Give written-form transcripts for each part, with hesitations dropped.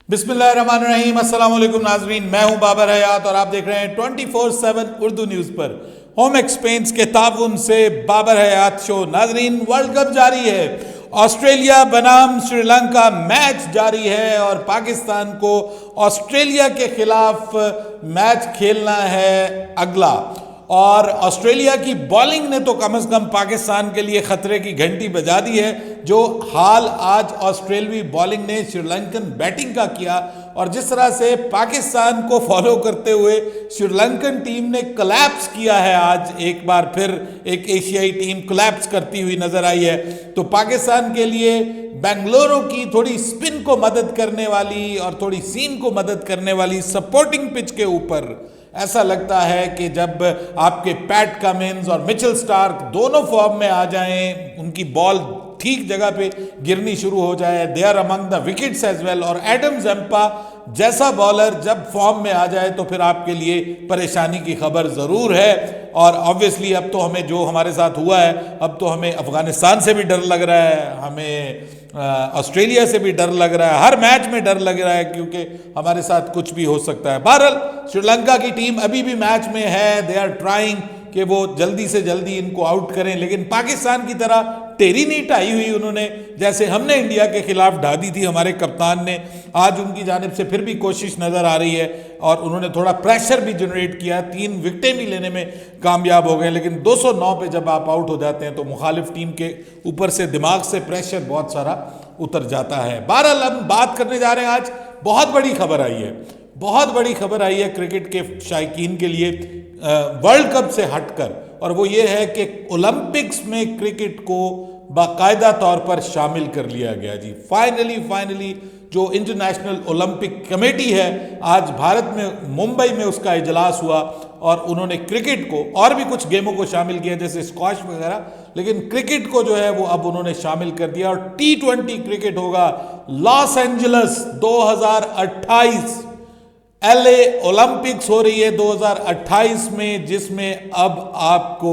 बिस्मिल्लाहिर्रहमानिर्रहीम, अस्सलाम वालेकुम नाजरीन। मैं हूं बाबर हयात और आप देख रहे हैं 24/7 उर्दू न्यूज़ पर होम एक्सपेंस के ताउन से बाबर हयात शो। नाजरीन, वर्ल्ड कप जारी है, ऑस्ट्रेलिया बनाम श्रीलंका मैच जारी है और पाकिस्तान को ऑस्ट्रेलिया के खिलाफ मैच खेलना है अगला। और ऑस्ट्रेलिया की बॉलिंग ने तो कम से कम पाकिस्तान के लिए खतरे की घंटी बजा दी है। जो हाल आज ऑस्ट्रेलवी बॉलिंग ने श्रीलंकन बैटिंग का किया और जिस तरह से पाकिस्तान को फॉलो करते हुए श्रीलंकन टीम ने कोलैप्स किया है, आज एक बार फिर एक एशियाई टीम कोलैप्स करती हुई नजर आई है। तो पाकिस्तान के लिए बेंगलुरु की थोड़ी स्पिन को मदद करने वाली और थोड़ी सीम को मदद करने वाली सपोर्टिंग पिच के ऊपर ऐसा लगता है कि जब आपके पैट कमिंस और मिचेल स्टार्क दोनों फॉर्म में आ जाएं, उनकी बॉल ठीक जगह पे गिरनी शुरू हो जाए, they are among the wickets as well, और एडम जम्पा जैसा बॉलर जब फॉर्म में आ जाए तो फिर आपके लिए परेशानी की खबर ज़रूर है। और ऑब्वियसली अब तो हमें जो हमारे साथ हुआ है, अब तो हमें अफगानिस्तान से भी डर लग रहा है, हमें ऑस्ट्रेलिया से भी डर लग रहा है, हर मैच में डर लग रहा है क्योंकि हमारे साथ कुछ भी हो सकता है। बहरहाल श्रीलंका की टीम अभी भी मैच में है, दे आर ट्राइंग कि वो जल्दी से जल्दी इनको आउट करें, लेकिन पाकिस्तान की तरह टेरी नहीं ढाई हुई उन्होंने जैसे हमने इंडिया के खिलाफ ढा दी थी हमारे कप्तान ने। आज उनकी जानिब से फिर भी कोशिश नज़र आ रही है और उन्होंने थोड़ा प्रेशर भी जनरेट किया, 3 विकेटें भी लेने में कामयाब हो गए। लेकिन 209 पे जब आप आउट हो जाते हैं तो मुखालिफ टीम के ऊपर से दिमाग से प्रेशर बहुत सारा उतर जाता है। बहरहाल हम बात करने जा रहे हैं, आज बहुत बड़ी खबर आई है, बहुत बड़ी खबर आई है क्रिकेट के शायकीन के लिए वर्ल्ड कप से हटकर, और वो ये है कि ओलंपिक्स में क्रिकेट को बाकायदा तौर पर शामिल कर लिया गया जी। फाइनली जो इंटरनेशनल ओलंपिक कमेटी है, आज भारत में मुंबई में उसका इजलास हुआ और उन्होंने क्रिकेट को और भी कुछ गेमों को शामिल किया जैसे स्क्वॉश वगैरह, लेकिन क्रिकेट को जो है वो अब उन्होंने शामिल कर दिया और T20 क्रिकेट होगा लॉस एंजल्स 2028। LA ओलंपिक्स हो रही है 2028 में, जिसमें अब आपको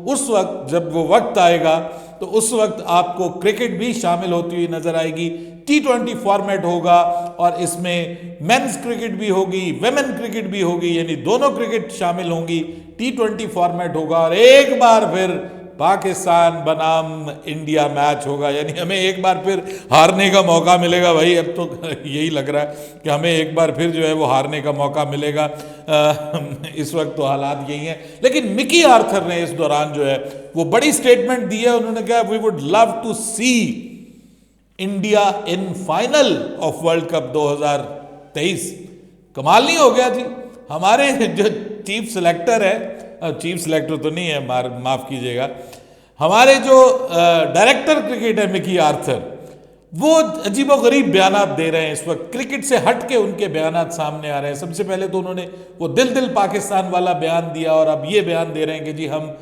उस वक्त जब वो वक्त आएगा तो उस वक्त आपको क्रिकेट भी शामिल होती हुई नजर आएगी। T20 फॉर्मेट होगा और इसमें मेंस क्रिकेट भी होगी, वेमेन क्रिकेट भी होगी, यानी दोनों क्रिकेट शामिल होंगी। T20 फॉर्मेट होगा और एक बार फिर पाकिस्तान बनाम इंडिया मैच होगा, यानी हमें एक बार फिर हारने का मौका मिलेगा। भाई अब तो यही लग रहा है कि हमें एक बार फिर जो है वो हारने का मौका मिलेगा। इस वक्त तो हालात यही हैं, लेकिन मिकी आर्थर ने इस दौरान जो है वो बड़ी स्टेटमेंट दी है। उन्होंने कहा we would love to see India in final of World Cup 2023। कमाल नहीं हो गया जी? हमारे जो चीफ सेलेक्टर है, चीफ सेलेक्टर तो नहीं है, माफ कीजिएगा, हमारे जो डायरेक्टर क्रिकेट है मिकी आर्थर, वो अजीबोगरीब बयानात दे रहे हैं इस वक्त। क्रिकेट से हट के उनके बयानात सामने आ रहे हैं। सबसे पहले तो उन्होंने वो दिल पाकिस्तान वाला बयान दिया और अब ये बयान दे रहे हैं कि जी हम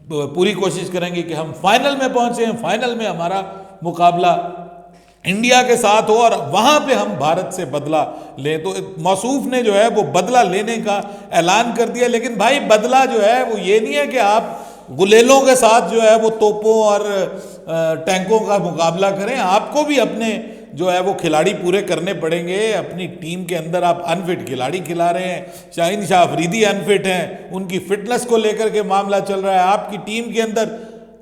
पूरी कोशिश करेंगे कि हम फाइनल में पहुंचे हैं, फाइनल में हमारा मुकाबला इंडिया के साथ हो और वहां पे हम भारत से बदला लें। तो मौसूफ ने जो है वो बदला लेने का ऐलान कर दिया, लेकिन भाई बदला जो है वो ये नहीं है कि आप गुलेलों के साथ जो है वो तोपों और टैंकों का मुकाबला करें। आपको भी अपने जो है वो खिलाड़ी पूरे करने पड़ेंगे। अपनी टीम के अंदर आप अनफिट खिलाड़ी खिला रहे हैं, शाहीन शाह अफरीदी अनफिट हैं, उनकी फिटनेस को लेकर के मामला चल रहा है। आपकी टीम के अंदर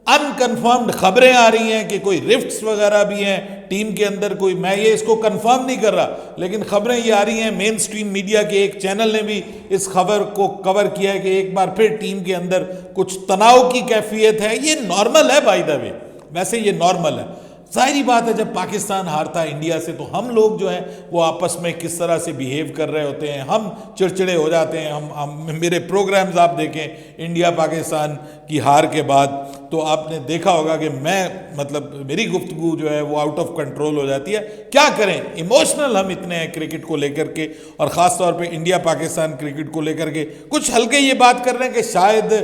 अनकन्फर्म्ड खबरें आ रही हैं कि कोई रिफ्ट्स वगैरह भी हैं टीम के अंदर, कोई, मैं ये इसको कंफर्म नहीं कर रहा, लेकिन खबरें ये आ रही हैं। मेन स्ट्रीम मीडिया के एक चैनल ने भी इस खबर को कवर किया है कि एक बार फिर टीम के अंदर कुछ तनाव की कैफियत है। ये नॉर्मल है बाय द वे, वैसे ये नॉर्मल है। जाहिर बात है जब पाकिस्तान हारता है इंडिया से तो हम लोग जो हैं वो आपस में किस तरह से बिहेव कर रहे होते हैं, हम चिड़चिड़े हो जाते हैं। हम मेरे प्रोग्राम्स आप देखें इंडिया पाकिस्तान की हार के बाद तो आपने देखा होगा कि मैं मतलब मेरी गुफ्तगू जो है वो आउट ऑफ कंट्रोल हो जाती है। क्या करें, इमोशनल हम इतने हैं क्रिकेट को लेकर के, और ख़ास तौर पे इंडिया पाकिस्तान क्रिकेट को लेकर के। कुछ हल्के ये बात कर रहे हैं कि शायद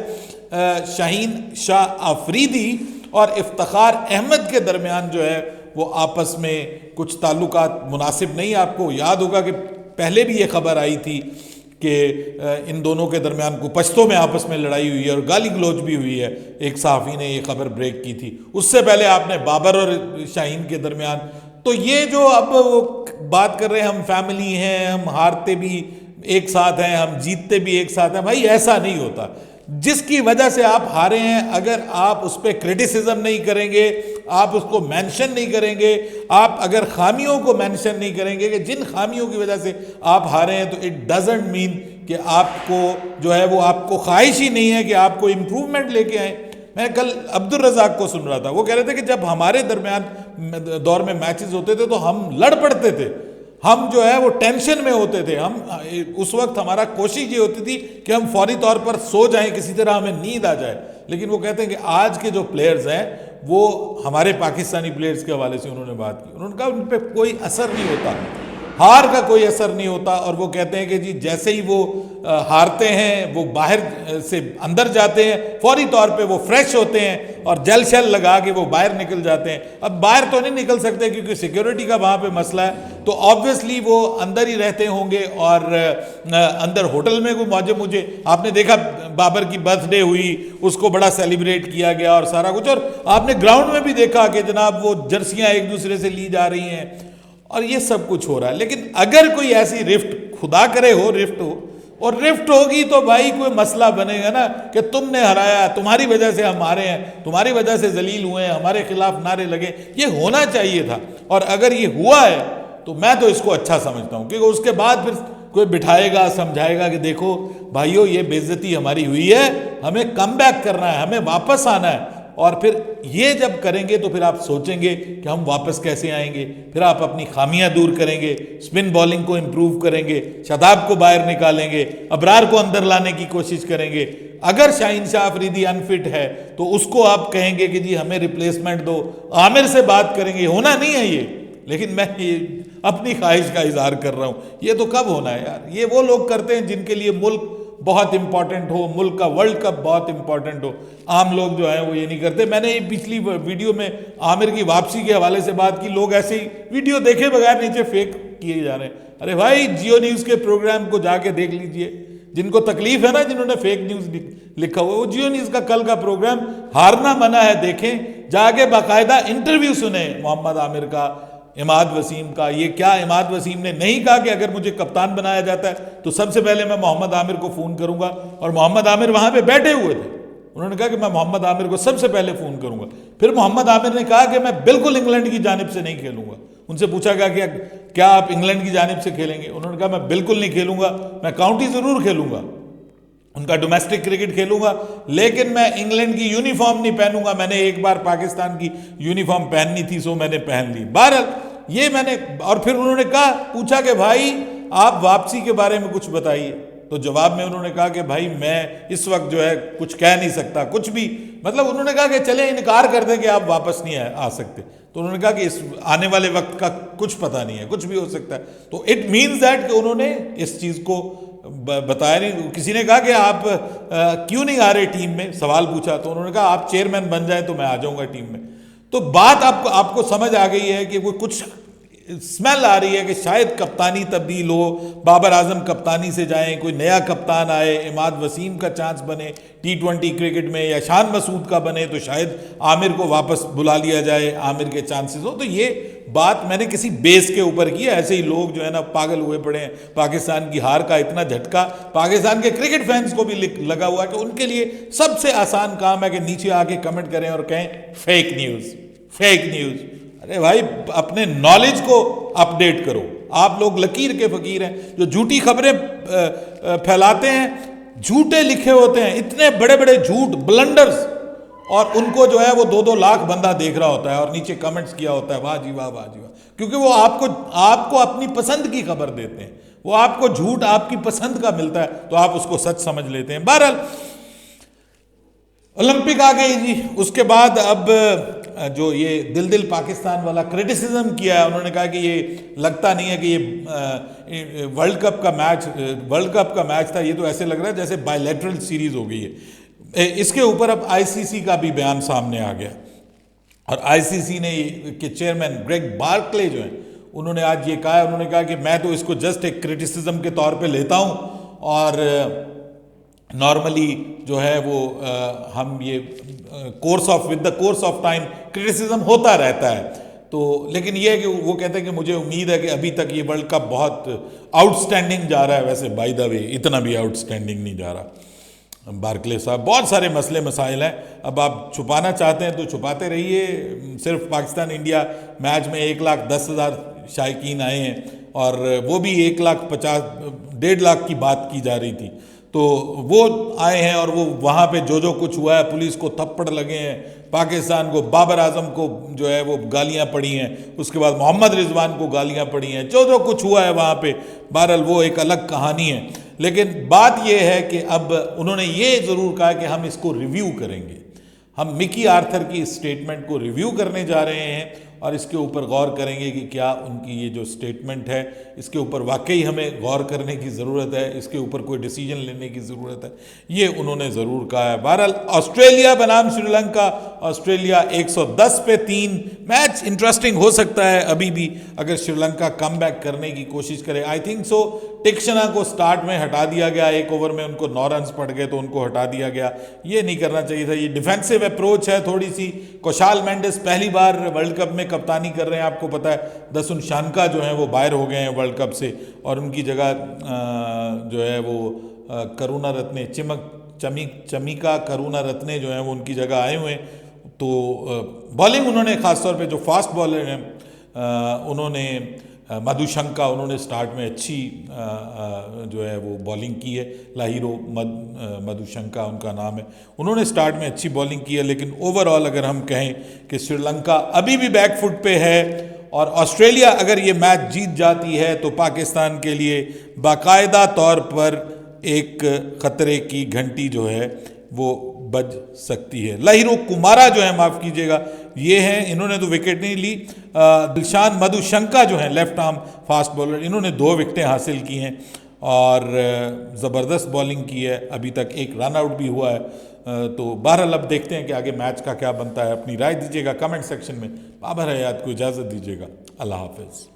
शाहीन शाह अफरीदी और इफ्तिखार अहमद के दरमियान जो है वो आपस में कुछ ताल्लुकात मुनासिब नहीं। आपको याद होगा कि पहले भी ये खबर आई थी कि इन दोनों के दरमियान को पश्तों में आपस में लड़ाई हुई है और गाली गलौज भी हुई है। एक सहाफ़ी ने ये खबर ब्रेक की थी। उससे पहले आपने बाबर और शाहीन के दरमियान तो ये जो अब वो बात कर रहे हैं, हम फैमिली हैं, हम हारते भी एक साथ हैं, हम जीतते भी एक साथ हैं, भाई ऐसा नहीं होता। जिसकी वजह से आप हारे हैं, अगर आप उस पर क्रिटिसिज्म नहीं करेंगे, आप उसको मेंशन नहीं करेंगे, आप अगर खामियों को मेंशन नहीं करेंगे कि जिन खामियों की वजह से आप हारे हैं, तो इट डजंट मीन कि आपको जो है वो आपको ख्वाहिश ही नहीं है कि आपको इंप्रूवमेंट लेके आए। मैं कल अब्दुल रज़ाक को सुन रहा था, वो कह रहे थे कि जब हमारे दरमियान दौर में मैचेस होते थे तो हम लड़ पड़ते थे, हम जो है वो टेंशन में होते थे, हम उस वक्त हमारा कोशिश ये होती थी कि हम फौरी तौर पर सो जाएं, किसी तरह हमें नींद आ जाए। लेकिन वो कहते हैं कि आज के जो प्लेयर्स हैं, वो हमारे पाकिस्तानी प्लेयर्स के हवाले से उन्होंने बात की, उन्होंने कहा उन पर कोई असर नहीं होता, हार का कोई असर नहीं होता। और वो कहते हैं कि जी जैसे ही वो हारते हैं, वो बाहर से अंदर जाते हैं, फौरी तौर पे वो फ्रेश होते हैं और जल शल लगा के वो बाहर निकल जाते हैं। अब बाहर तो नहीं निकल सकते क्योंकि सिक्योरिटी का वहाँ पे मसला है, तो ऑब्वियसली वो अंदर ही रहते होंगे और अंदर होटल में कोई मौजे मुझे आपने देखा, बाबर की बर्थडे हुई, उसको बड़ा सेलिब्रेट किया गया और सारा कुछ, और आपने ग्राउंड में भी देखा कि जनाब वो जर्सियाँ एक दूसरे से ली जा रही हैं और ये सब कुछ हो रहा है। लेकिन अगर कोई ऐसी रिफ्ट, खुदा करे हो रिफ्ट हो, और रिफ्ट होगी तो भाई कोई मसला बनेगा ना कि तुमने हराया, तुम्हारी वजह से हम हारे हैं, तुम्हारी वजह से जलील हुए हैं, हमारे खिलाफ नारे लगे, ये होना चाहिए था। और अगर ये हुआ है तो मैं तो इसको अच्छा समझता हूँ, क्योंकि उसके बाद फिर कोई बिठाएगा, समझाएगा कि देखो भाइयों ये बेइज्जती हमारी हुई है, हमें कम बैक करना है, हमें वापस आना है। और फिर ये जब करेंगे तो फिर आप सोचेंगे कि हम वापस कैसे आएंगे, फिर आप अपनी खामियां दूर करेंगे, स्पिन बॉलिंग को इंप्रूव करेंगे, शादाब को बाहर निकालेंगे, अबरार को अंदर लाने की कोशिश करेंगे। अगर शाहीन शाह अफरीदी अनफिट है तो उसको आप कहेंगे कि जी हमें रिप्लेसमेंट दो, आमिर से बात करेंगे। होना नहीं है ये, लेकिन मैं ये अपनी ख्वाहिश का इजहार कर रहा हूँ। ये तो कब होना है यार, ये वो लोग करते हैं जिनके लिए मुल्क बहुत इंपॉर्टेंट हो, मुल्क का वर्ल्ड कप बहुत इंपॉर्टेंट हो। आम लोग जो हैं वो ये नहीं करते। मैंने ये पिछली वीडियो में आमिर की वापसी के हवाले से बात की, लोग ऐसे ही वीडियो देखे बगैर नीचे फेक किए जा रहे हैं। अरे भाई जियो न्यूज़ के प्रोग्राम को जाके देख लीजिए, जिनको तकलीफ है ना, जिन्होंने फेक न्यूज़ लिखा हुआ, वो जियो न्यूज़ का कल का प्रोग्राम हारना मना है देखें, जाके बाकायदा इंटरव्यू सुने मोहम्मद आमिर का, इमाद वसीम का। ये क्या इमाद वसीम ने नहीं कहा कि अगर मुझे कप्तान बनाया जाता है तो सबसे पहले मैं मोहम्मद आमिर को फ़ोन करूंगा, और मोहम्मद आमिर वहां पे बैठे हुए थे, उन्होंने कहा कि मैं मोहम्मद आमिर को सबसे पहले फ़ोन करूंगा। फिर मोहम्मद आमिर ने कहा कि मैं बिल्कुल इंग्लैंड की जानिब से नहीं खेलूंगा। उनसे पूछा गया कि क्या आप इंग्लैंड की जानिब से खेलेंगे, उन्होंने कहा मैं बिल्कुल नहीं खेलूंगा, मैं काउंटी ज़रूर खेलूंगा, उनका डोमेस्टिक क्रिकेट खेलूंगा, लेकिन मैं इंग्लैंड की यूनिफॉर्म नहीं पहनूंगा। मैंने एक बार पाकिस्तान की यूनिफॉर्म पहननी थी, सो मैंने पहन ली। बहरहाल ये मैंने, और फिर उन्होंने कहा, पूछा कि भाई आप वापसी के बारे में कुछ बताइए, तो जवाब में उन्होंने कहा कि भाई मैं इस वक्त जो है कुछ कह नहीं सकता, कुछ भी, मतलब उन्होंने कहा कि चले इनकार कर दें कि आप वापस नहीं आ सकते। तो उन्होंने कहा कि इस आने वाले वक्त का कुछ पता नहीं है, कुछ भी हो सकता है। तो इट मीन्स दैट कि उन्होंने इस चीज़ को बताया नहीं। किसी ने कहा कि आप क्यों नहीं आ रहे टीम में, सवाल पूछा, तो उन्होंने कहा आप चेयरमैन बन जाए तो मैं आ जाऊंगा टीम में। तो बात आपको समझ आ गई है कि वो कुछ स्मेल आ रही है कि शायद कप्तानी तब्दील हो, बाबर आजम कप्तानी से जाएं, कोई नया कप्तान आए, इमाद वसीम का चांस बने T20 क्रिकेट में, या शान मसूद का बने तो शायद आमिर को वापस बुला लिया जाए, आमिर के चांसेस हो। तो ये बात मैंने किसी बेस के ऊपर की है, ऐसे ही लोग जो है ना पागल हुए पड़े हैं। पाकिस्तान की हार का इतना झटका पाकिस्तान के क्रिकेट फैंस को भी लगा हुआ है कि उनके लिए सबसे आसान काम है कि नीचे आके कमेंट करें और कहें फेक न्यूज़, फेक न्यूज़। अरे भाई अपने नॉलेज को अपडेट करो। आप लोग लकीर के फकीर हैं जो झूठी खबरें फैलाते हैं, झूठे लिखे होते हैं, इतने बड़े बड़े झूठ, ब्लंडर्स, और उनको जो है वो 2-2 लाख बंदा देख रहा होता है और नीचे कमेंट्स किया होता है वाह जी वाह, वाह जी वाह, क्योंकि वो आपको अपनी पसंद की खबर देते हैं। वो आपको झूठ आपकी पसंद का मिलता है तो आप उसको सच समझ लेते हैं। बहरहाल ओलंपिक आ गई जी, उसके बाद अब जो ये दिल पाकिस्तान वाला क्रिटिसिज्म किया है, उन्होंने कहा कि ये लगता नहीं है कि ये वर्ल्ड कप का मैच था, ये तो ऐसे लग रहा है जैसे बायलैटरल सीरीज हो गई है। इसके ऊपर अब आईसीसी का भी बयान सामने आ गया, और आईसीसी ने के चेयरमैन ग्रेग बार्कले जो हैं, उन्होंने आज ये कहा, उन्होंने कहा कि मैं तो इसको जस्ट एक क्रिटिसिज्म के तौर पे लेता हूँ, और नॉर्मली जो है वो हम ये with the course of time criticism होता रहता है। तो लेकिन ये है कि वो कहते हैं कि मुझे उम्मीद है कि अभी तक ये वर्ल्ड कप बहुत आउटस्टैंडिंग जा रहा है। वैसे बाय द वे इतना भी आउटस्टैंडिंग नहीं जा रहा। बार्कले साहब, बहुत सारे मसले मसाइल हैं, अब आप छुपाना चाहते हैं तो छुपाते रहिए। सिर्फ पाकिस्तान इंडिया मैच में 1,10,000 शायकीन आए हैं और वो भी 1,50,000 की बात की जा रही थी। तो वो आए हैं और वो वहाँ पे जो कुछ हुआ है, पुलिस को थप्पड़ लगे हैं, पाकिस्तान को, बाबर आजम को जो है वो गालियाँ पड़ी हैं, उसके बाद मोहम्मद रिजवान को गालियाँ पड़ी हैं, जो कुछ हुआ है वहाँ पे, बहरहाल वो एक अलग कहानी है। लेकिन बात ये है कि अब उन्होंने ये ज़रूर कहा कि हम इसको रिव्यू करेंगे। हम मिकी आर्थर की स्टेटमेंट को रिव्यू करने जा रहे हैं और इसके ऊपर गौर करेंगे कि क्या उनकी ये जो स्टेटमेंट है इसके ऊपर वाकई हमें गौर करने की ज़रूरत है, इसके ऊपर कोई डिसीजन लेने की ज़रूरत है, ये उन्होंने ज़रूर कहा है। बहरहाल ऑस्ट्रेलिया बनाम श्रीलंका, ऑस्ट्रेलिया 110 पे 3, मैच इंटरेस्टिंग हो सकता है अभी भी अगर श्रीलंका कम बैक करने की कोशिश करे। आई थिंक सो टिक्शना को स्टार्ट में हटा दिया गया, एक ओवर में उनको 9 रन पड़ गए तो उनको हटा दिया गया, ये नहीं करना चाहिए था। ये डिफेंसिव अप्रोच है थोड़ी सी। कुशाल मेंडिस पहली बार वर्ल्ड कप में कप्तानी कर रहे हैं, आपको पता है। दसुन शानका जो है वो बाहर हो गए हैं वर्ल्ड कप से और उनकी जगह जो है वो करुणा रत्ने, चमिका करुणा रत्ने जो है वो उनकी जगह आए हुए हैं। तो बॉलिंग उन्होंने ख़ासतौर पे जो फास्ट बॉलर हैं उन्होंने मधुशंका, उन्होंने स्टार्ट में अच्छी जो है वो बॉलिंग की है। लाहिरो मधुशंका उनका नाम है, उन्होंने स्टार्ट में अच्छी बॉलिंग की है। लेकिन ओवरऑल अगर हम कहें कि श्रीलंका अभी भी बैकफुट पे है और ऑस्ट्रेलिया अगर ये मैच जीत जाती है तो पाकिस्तान के लिए बाकायदा तौर पर एक ख़तरे की घंटी जो है वो बज सकती है। लाहिरो कुमारा जो है, माफ़ कीजिएगा, ये हैं, इन्होंने तो विकेट नहीं ली। दिलशान मधुशंका जो हैं लेफ्ट आर्म फास्ट बॉलर, इन्होंने 2 विकेटें हासिल की हैं और ज़बरदस्त बॉलिंग की है। अभी तक एक रन आउट भी हुआ है। तो बहरहाल अब देखते हैं कि आगे मैच का क्या बनता है। अपनी राय दीजिएगा कमेंट सेक्शन में। बाबर हयात को इजाज़त दीजिएगा। अल्लाह हाफ़िज़।